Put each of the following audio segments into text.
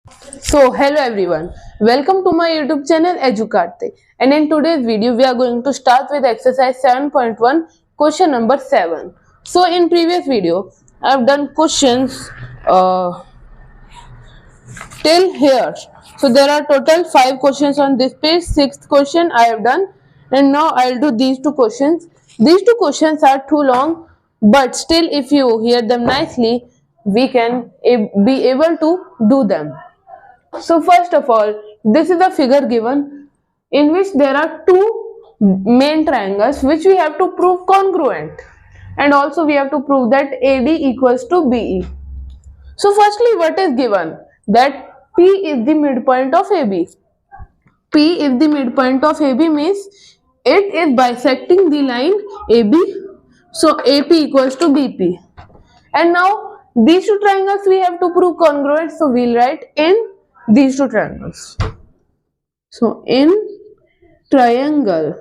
So hello everyone, welcome to my YouTube channel Educarte, and in today's video we are going to start with exercise 7.1 question number 7. So in previous video I have done questions till here. So there are total 5 questions on this page. Sixth question I have done, and now I'll do these two questions. These two questions are too long, but still if you hear them nicely we can be able to do them. So first of all, this is a figure given in which there are two main triangles which we have to prove congruent, and also we have to prove that AD equals to BE. So firstly, what is given? That P is the midpoint of AB. P is the midpoint of AB means it is bisecting the line AB. So AP equals to BP. And now these two triangles we have to prove congruent. So we'll write in these two triangles. So in triangle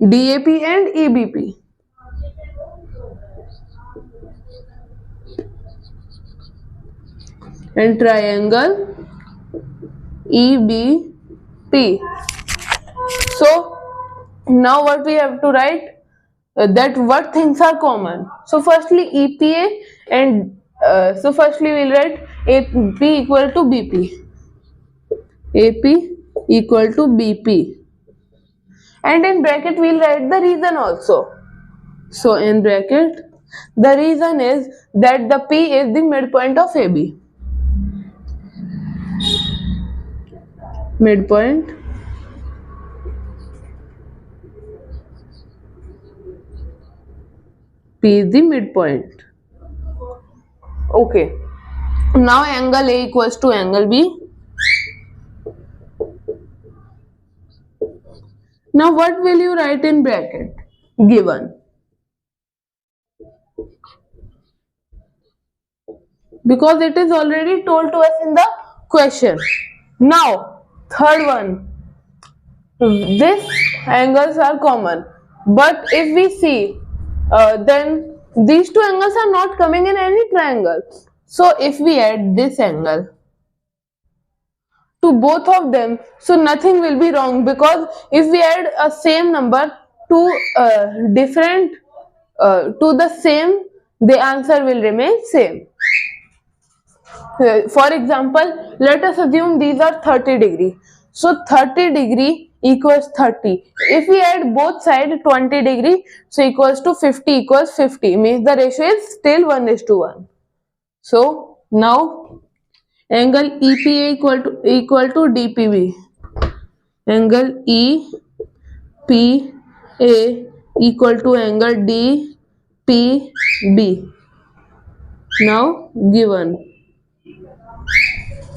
DAP and EBP, and triangle EBP. So now what we have to write, that what things are common. So firstly EPA, and so firstly we'll write AP equal to BP. AP equal to BP, and in bracket we'll write the reason also. So in bracket the reason is that the P is the midpoint of AB. Midpoint P is the midpoint. Okay. Now angle A equals to angle B. Now what will you write in bracket? Given. Because it is already told to us in the question. Now, third one. These angles are common. But if we see, then these two angles are not coming in any triangle. So if we add this angle to both of them, so nothing will be wrong, because if we add a same number to different to the same, the answer will remain same. For example, let us assume these are 30 degree. So 30 degree equals 30. If we add both sides 20 degree, so equals to 50 equals 50, means the ratio is still 1:1. So now angle EPA equal to DPB. Angle EPA equal to angle DPB. Now given.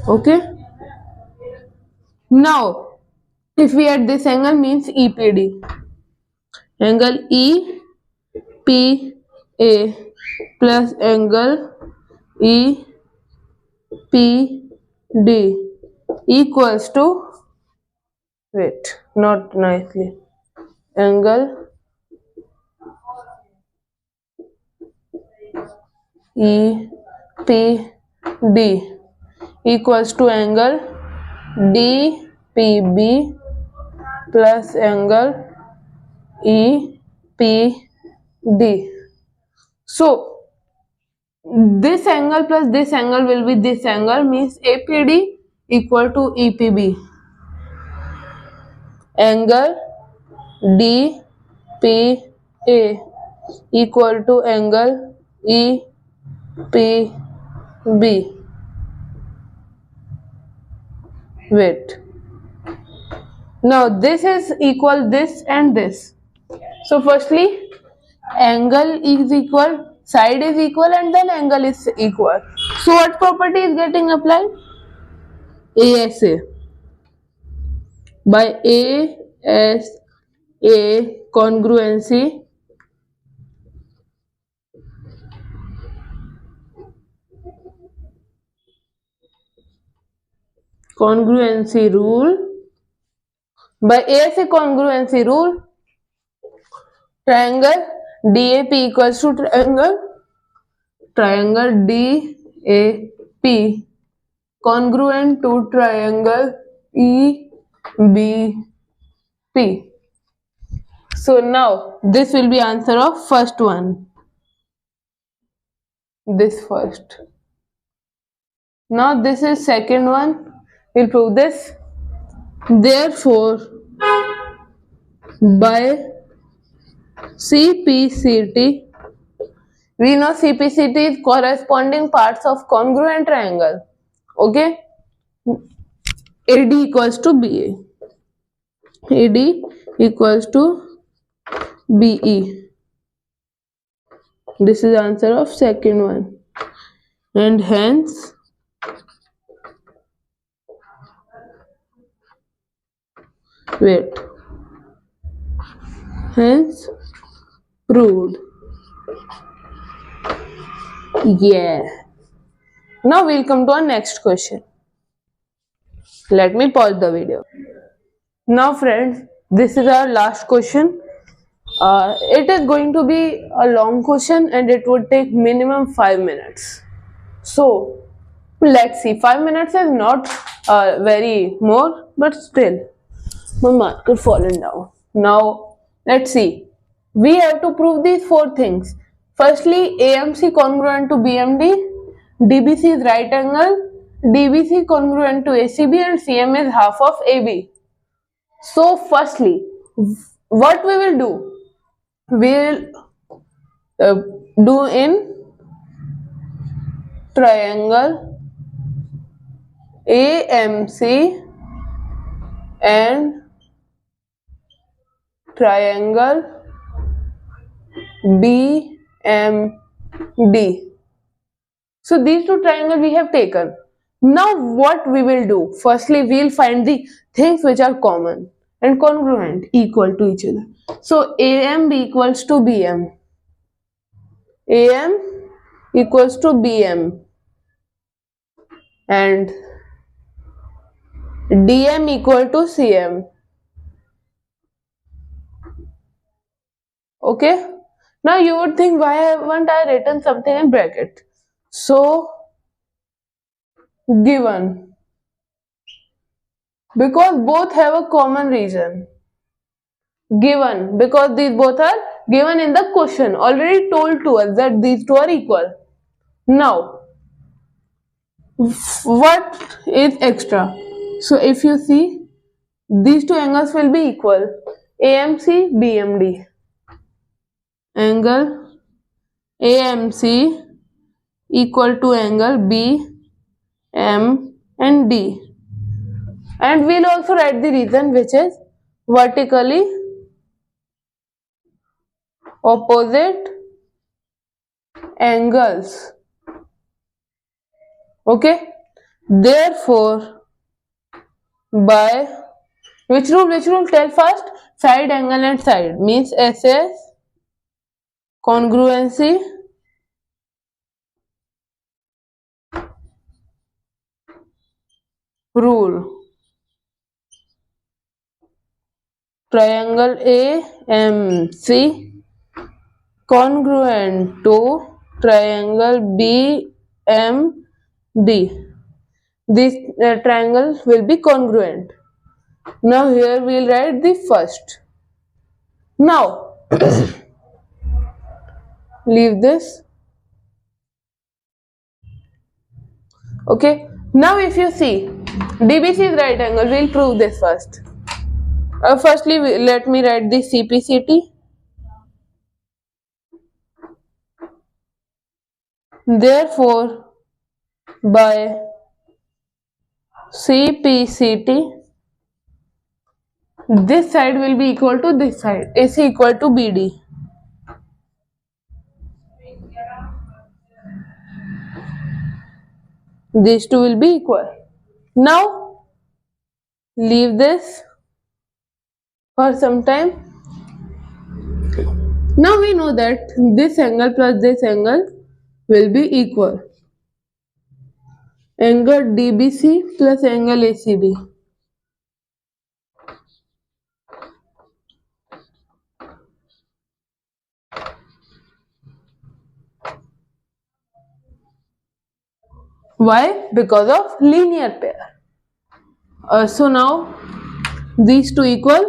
Okay. Now if we add this angle means EPD. Angle EPA plus angle EPD equals to, wait, not nicely, angle EPD equals to angle DPB plus angle EPD. So this angle plus this angle will be this angle, means APD equal to EPB. Angle DPA equal to angle EPB. Wait. Now this is equal this and this. So firstly angle is equal, side is equal, and then angle is equal. So what property is getting applied? ASA. By ASA congruency rule, by ASA congruency rule, triangle DAP equals to triangle DAP congruent to triangle EBP. So now this will be answer of first one. This first. Now this is second one. We'll prove this. Therefore, by CPCT, we know CPCT is corresponding parts of congruent triangle. Okay. AD equals to BA. AD equals to BE. This is answer of second one. And hence wait. Hence proved. Yeah. Now we'll come to our next question. Let me pause the video. Now friends, this is our last question. It is going to be a long question and it would take minimum 5 minutes. So let's see. 5 minutes is not very more, but still my marker fallen down. Now let's see. We have to prove these four things. Firstly, AMC congruent to BMD, DBC is right angle, DBC congruent to ACB, and CM is half of AB. So firstly, what we will do? We will do in triangle AMC and triangle BMD. So these two triangles we have taken. Now what we will do? Firstly, we will find the things which are common and congruent, equal to each other. So AM equals to BM. AM equals to BM. And DM equal to CM. Okay. Now you would think, why haven't I written something in bracket? So given, because both have a common region. Given, because these both are given in the question, already told to us that these two are equal. Now what is extra? So if you see, these two angles will be equal. AMC BMD. Angle AMC equal to angle BM and D. And we'll also write the reason, which is vertically opposite angles. Okay. Therefore, by which rule? Which rule? Tell first. Side angle and side means SS congruency rule. Triangle AMC congruent to triangle BMD. This triangle will be congruent. Now here we will write the first. Now leave this. Okay. Now if you see, DBC is right angle, we will prove this first. Firstly, let me write the CPCT. Therefore, by CPCT, this side will be equal to this side. AC equal to BD. These two will be equal. Now, leave this for some time. Now we know that this angle plus this angle will be equal. Angle DBC plus angle ACB. Why? Because of linear pair. So now these two equal.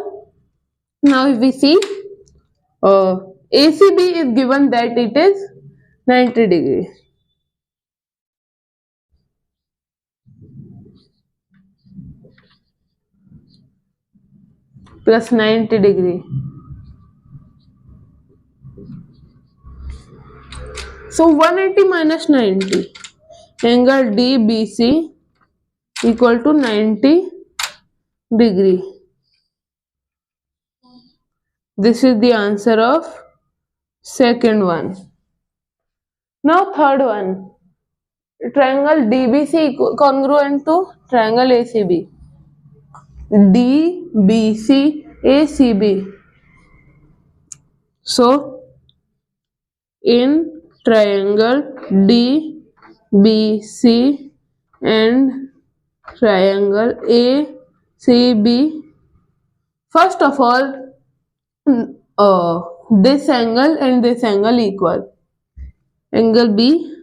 Now if we see ACB is given that it is 90 degree. Plus 90 degree. So 180 minus 90. Angle DBC equal to 90 degree. This is the answer of second one. Now third one. Triangle DBC congruent to triangle ACB. DBC ACB. So in triangle DBC and triangle ACB, first of all, this angle and this angle equal. Angle B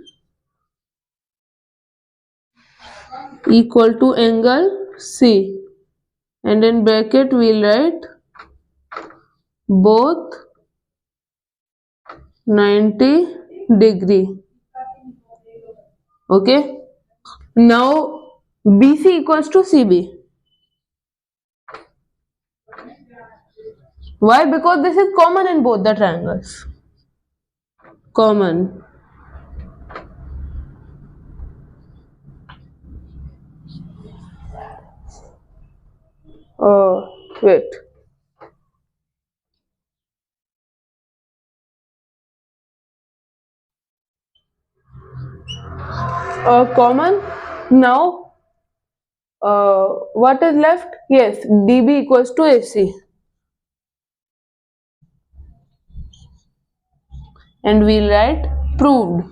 equal to angle C, and in bracket we'll write both 90 degree. Okay. Now BC equals to CB. Why? Because this is common in both the triangles. Common. Wait. Common. Now what is left? Yes, DB equals to AC. And we'll write proved.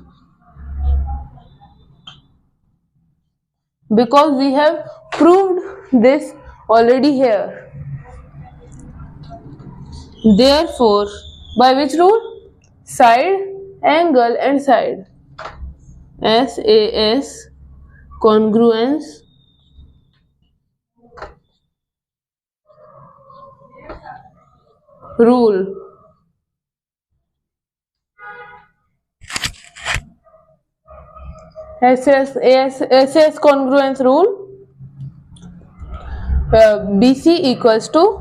Because we have proved this already here. Therefore, by which rule? Side, angle and side. SAS congruence rule. SAS congruence rule. BC equals to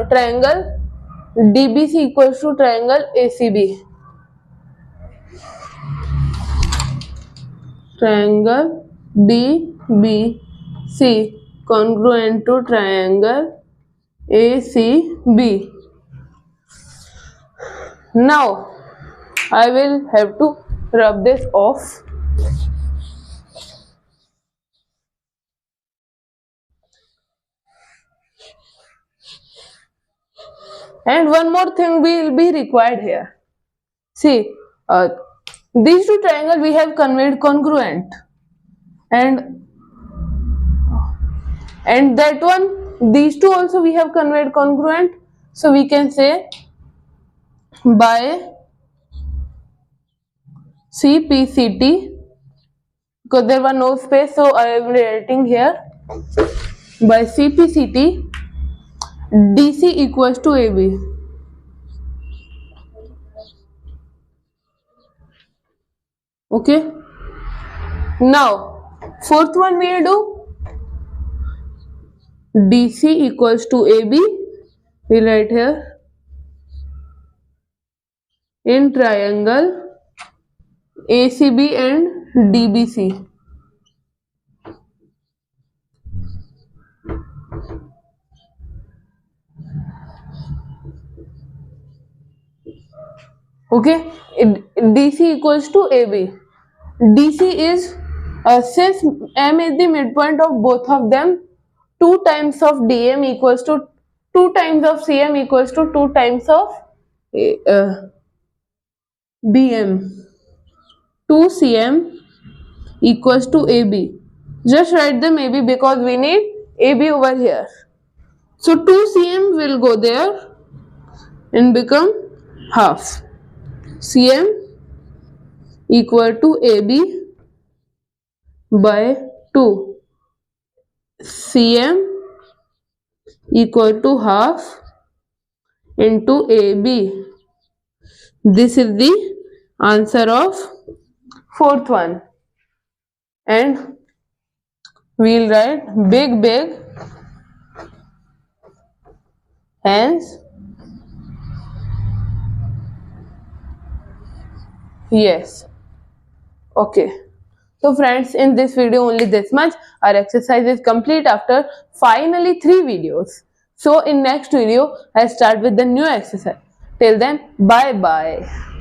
triangle DBC equals to triangle ACB. Triangle DBC congruent to triangle ACB. Now I will have to rub this off. And one more thing will be required here. See, these two triangles we have conveyed congruent, and that one, these two also we have conveyed congruent. So we can say by CPCT, because there was no space, so I am writing here by CPCT DC equals to AB. Okay. Now fourth one we will do DC equals to AB. We write here in triangle ACB and DBC. Okay, DC equals to AB. DC is since M is the midpoint of both of them, 2 times of DM equals to 2 times of CM equals to 2 times of BM. 2 CM equals to AB. Just write them AB because we need AB over here. So 2 CM will go there and become half. CM equal to AB by 2. CM equal to half into AB. This is the answer of fourth one. And we'll write big hence yes. Okay. So friends, in this video only this much. Our exercise is complete after finally 3 videos. So in next video, I'll start with the new exercise. Till then, bye bye.